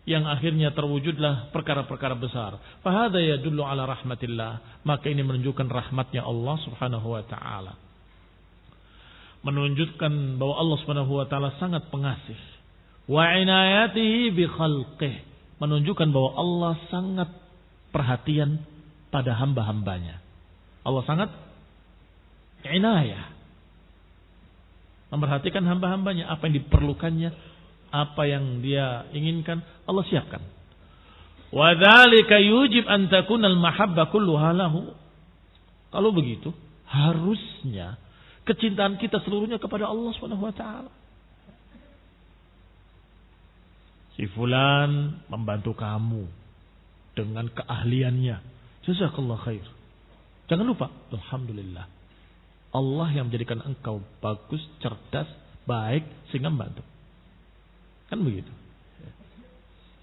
yang akhirnya terwujudlah perkara-perkara besar. Fa hadza yadullu ala rahmatillah, maka ini menunjukkan rahmatnya Allah Subhanahu wa taala. Menunjukkan bahwa Allah Subhanahu wa taala sangat pengasih. Wa inayatihi bi khalqihi, menunjukkan bahwa Allah sangat perhatian pada hamba-hambanya. Allah sangat inayah, memperhatikan hamba-hambanya. Apa yang diperlukannya, apa yang dia inginkan, Allah siapkan. Wa dzalika yujib an takuna al-mahabba kulluha lahu. Kalau begitu, harusnya kecintaan kita seluruhnya kepada Allah Subhanahu wa taala. Si fulan membantu kamu dengan keahliannya. Jazakallah khair. Jangan lupa, alhamdulillah, Allah yang menjadikan engkau bagus, cerdas, baik, sehingga membantu. Kan begitu.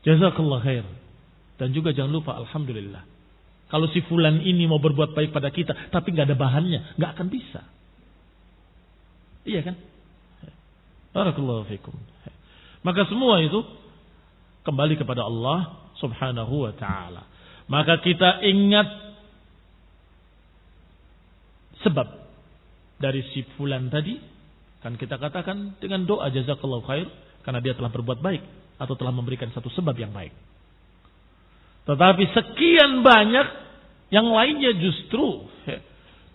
Jazakallah khair. Dan juga jangan lupa, alhamdulillah, kalau si fulan ini mau berbuat baik pada kita, tapi gak ada bahannya, gak akan bisa. Iya kan? Barakallahu fikum. Maka semua itu kembali kepada Allah Subhanahu wa taala. Maka kita ingat sebab dari si fulan tadi, kan kita katakan dengan doa jazakallahu khair karena dia telah berbuat baik atau telah memberikan satu sebab yang baik. Tetapi sekian banyak yang lainnya justru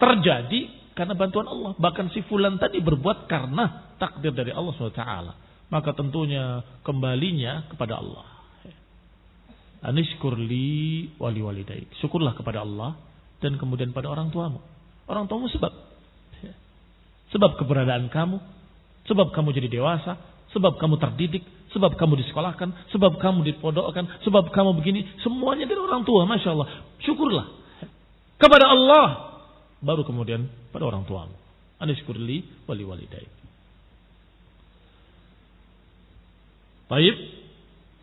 terjadi karena bantuan Allah. Bahkan si fulan tadi berbuat karena takdir dari Allah SWT. Maka tentunya kembalinya kepada Allah. Anishkurli wali walidaik. Syukurlah kepada Allah dan kemudian pada orang tuamu. Orang tuamu sebab. Sebab keberadaan kamu. Sebab kamu jadi dewasa. Sebab kamu terdidik. Sebab kamu disekolahkan. Sebab kamu dipodokkan. Sebab kamu begini. Semuanya dari orang tua. Masya Allah. Syukurlah kepada Allah. Baru kemudian pada orang tuamu. Anishkurli wali walidaik. Baik.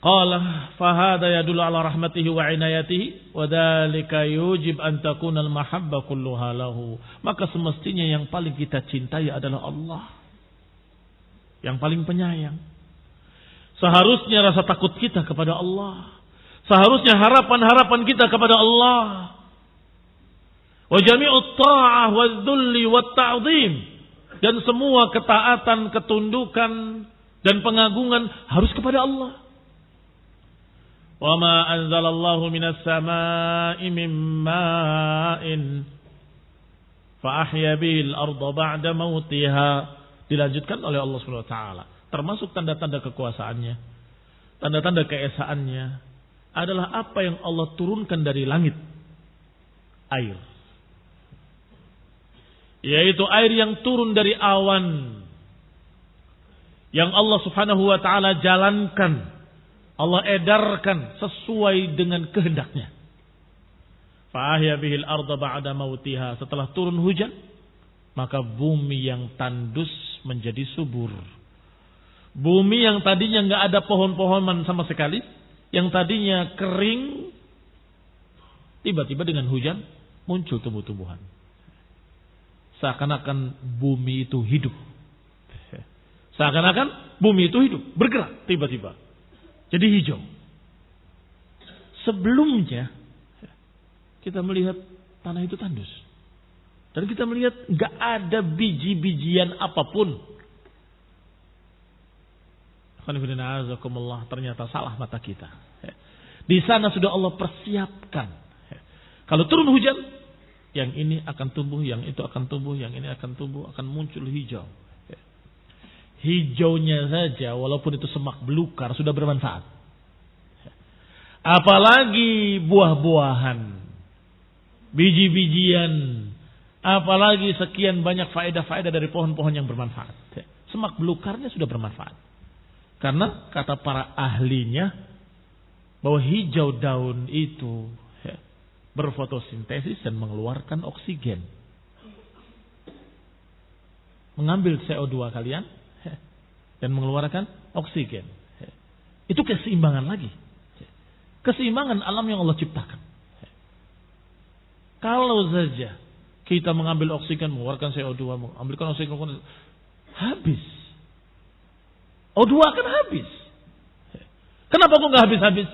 Qala fahada yadullu ala rahmatihi wa inayatihi wa dzalika yujib an takuna al-mahabbah kulluha lahu. Maka semestinya yang paling kita cintai adalah Allah. Yang paling penyayang. Seharusnya rasa takut kita kepada Allah. Seharusnya harapan-harapan kita kepada Allah. Wa jami'ut ta'ah wadh-dhulli wat-ta'dhim. Dan semua ketaatan, ketundukan dan pengagungan harus kepada Allah. Wa ma anzalallahu minas samaa'i min ma'in fa ahya bil arda ba'da mautiha. Dilanjutkan oleh Allah Subhanahu wa taala. Termasuk tanda-tanda kekuasaannya, tanda-tanda keesaannya adalah apa yang Allah turunkan dari langit. Air. Yaitu air yang turun dari awan. Yang Allah Subhanahu wa taala jalankan, Allah edarkan sesuai dengan kehendaknya. Fa ahya bihil arda ba'da mautiha. Setelah turun hujan, maka bumi yang tandus menjadi subur. Bumi yang tadinya enggak ada pohon-pohonan sama sekali, yang tadinya kering, tiba-tiba dengan hujan muncul tumbuh-tumbuhan. Seakan-akan bumi itu hidup. Seakan-akan bumi itu hidup, bergerak tiba-tiba. Jadi hijau. Sebelumnya kita melihat tanah itu tandus. Dan kita melihat enggak ada biji-bijian apapun. Ternyata salah mata kita. Di sana sudah Allah persiapkan. Kalau turun hujan, yang ini akan tumbuh, yang itu akan tumbuh, yang ini akan tumbuh, akan muncul hijau. Hijaunya saja walaupun itu semak belukar sudah bermanfaat. Apalagi buah-buahan, biji-bijian, apalagi sekian banyak faedah-faedah dari pohon-pohon yang bermanfaat. Semak belukarnya sudah bermanfaat. Karena kata para ahlinya bahwa hijau daun itu berfotosintesis dan mengeluarkan oksigen. Mengambil CO2 kalian dan mengeluarkan oksigen. Itu keseimbangan lagi. Keseimbangan alam yang Allah ciptakan. Kalau saja kita mengambil oksigen, mengeluarkan CO2, mengambilkan oksigen, habis. O2 akan habis. Kenapa kok nggak habis-habis?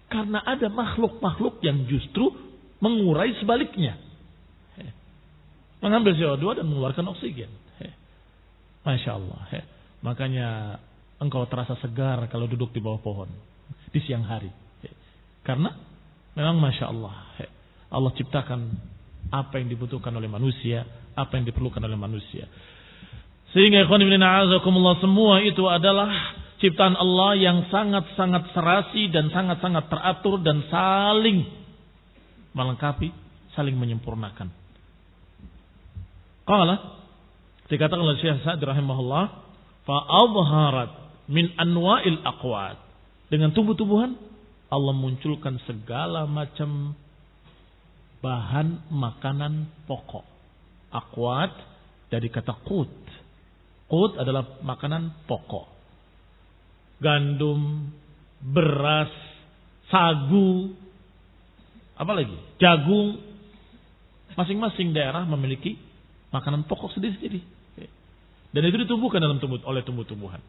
Karena ada makhluk-makhluk yang justru mengurai sebaliknya. Mengambil CO2 dan mengeluarkan oksigen. Masya Allah. Makanya engkau terasa segar kalau duduk di bawah pohon di siang hari. Karena memang Masya Allah. Allah ciptakan apa yang dibutuhkan oleh manusia, apa yang diperlukan oleh manusia. Sehingga ikhwan fillah a'azakumullah, semua itu adalah ciptaan Allah yang sangat-sangat serasi dan sangat-sangat teratur dan saling melengkapi, saling menyempurnakan. Qala, dikatakan oleh Syekh Sa'di rahimahullah, fa adharat min anwa'il aqwat. Dengan tumbuh-tumbuhan Allah munculkan segala macam bahan makanan pokok. Aqwat dari kata qut. Qut adalah makanan pokok. Gandum, beras, sagu, apa lagi? Jagung. Masing-masing daerah memiliki makanan pokok sendiri-sendiri. Dan itu ditumbuhkan oleh tumbuh-tumbuhan.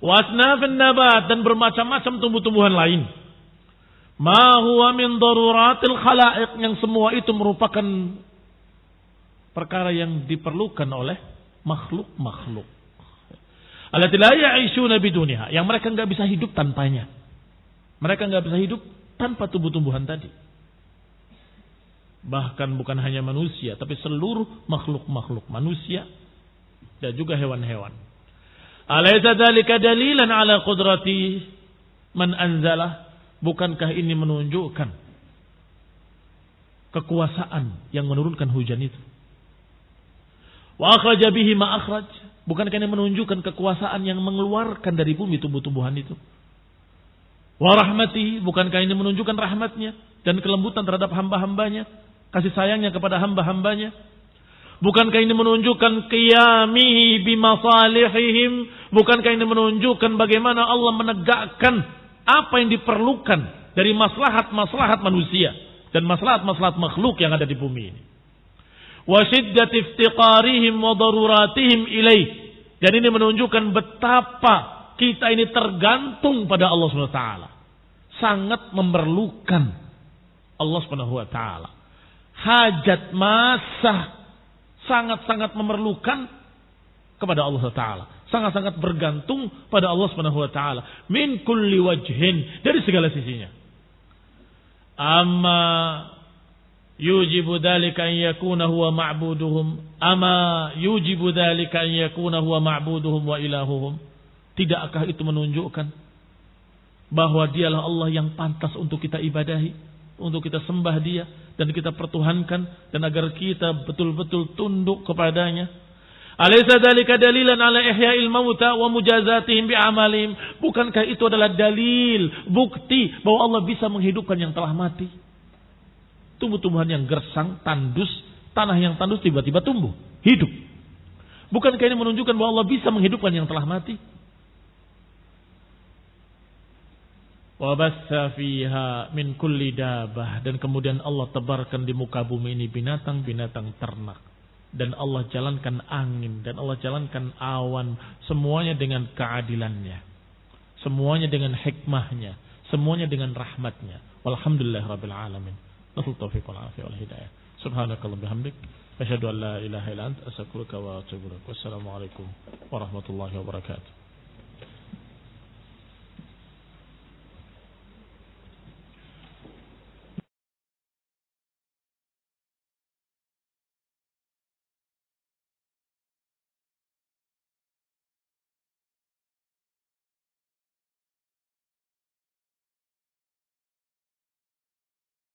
Wa asnafan nabat, dan bermacam-macam tumbuh-tumbuhan lain. Ma huwa min daruratil khalaiq, yang semua itu merupakan perkara yang diperlukan oleh makhluk-makhluk. Allati la ya'ishuna biduniha, yang mereka enggak bisa hidup tanpanya. Mereka enggak bisa hidup tanpa tumbuh-tumbuhan tadi. Bahkan bukan hanya manusia, tapi seluruh makhluk-makhluk manusia dan juga hewan-hewan. Alaysa dzalika dalilan ala qudrati man anzalah? Bukankah ini menunjukkan kekuasaan yang menurunkan hujan itu? Wa akhraja bihi ma akhraj. Bukankah ini menunjukkan kekuasaan yang mengeluarkan dari bumi tumbuh-tumbuhan itu? Wa rahmatihi. Bukankah ini menunjukkan rahmatnya dan kelembutan terhadap hamba-hambanya, kasih sayangnya kepada hamba-hambanya? Bukankah ini menunjukkan qiyamihi bimasalihihim? Bukankah ini menunjukkan bagaimana Allah menegakkan apa yang diperlukan dari maslahat-maslahat manusia dan maslahat-maslahat makhluk yang ada di bumi ini? Wa shiddati iftiqarihim wa daruratihim ilaih. Dan ini menunjukkan betapa kita ini tergantung pada Allah Subhanahu wa taala. Sangat memerlukan Allah Subhanahu wa taala. Hajat masah, sangat-sangat memerlukan kepada Allah taala. Sangat-sangat bergantung pada Allah Subhanahu wa taala min kulli wajhin, dari segala sisinya. Amma yujibu dzalika an yakuna huwa ma'buduhum, ama yujibu dzalika an yakuna huwa ma'buduhum wa ilahuhum? Tidakkah itu menunjukkan bahwa dialah Allah yang pantas untuk kita ibadahi, untuk kita sembah dia dan kita pertuhankan, dan agar kita betul-betul tunduk kepadanya? Alaysa dzalika dalilan ala ihya'il mauta wa mujazatihim bi'amalihim? Bukankah itu adalah dalil, bukti bahwa Allah bisa menghidupkan yang telah mati? Tumbuh-tumbuhan yang gersang, tandus, tanah yang tandus tiba-tiba tumbuh, hidup. Bukankah ini menunjukkan bahwa Allah bisa menghidupkan yang telah mati? Wa bassa fiha min kulli dabah, dan kemudian Allah tebarkan di muka bumi ini binatang-binatang ternak, dan Allah jalankan angin, dan Allah jalankan awan, semuanya dengan keadilannya, semuanya dengan hikmahnya, semuanya dengan rahmatnya. Walhamdulillahirabbil alamin. Nasul taufiq wal afiyah wal hidayah. Subhanakallahumma bihamdik, asyhadu an la ilaha illa anta, astaghfiruka wa atubu ilaik. Wassalamu alaikum warahmatullahi wabarakatuh.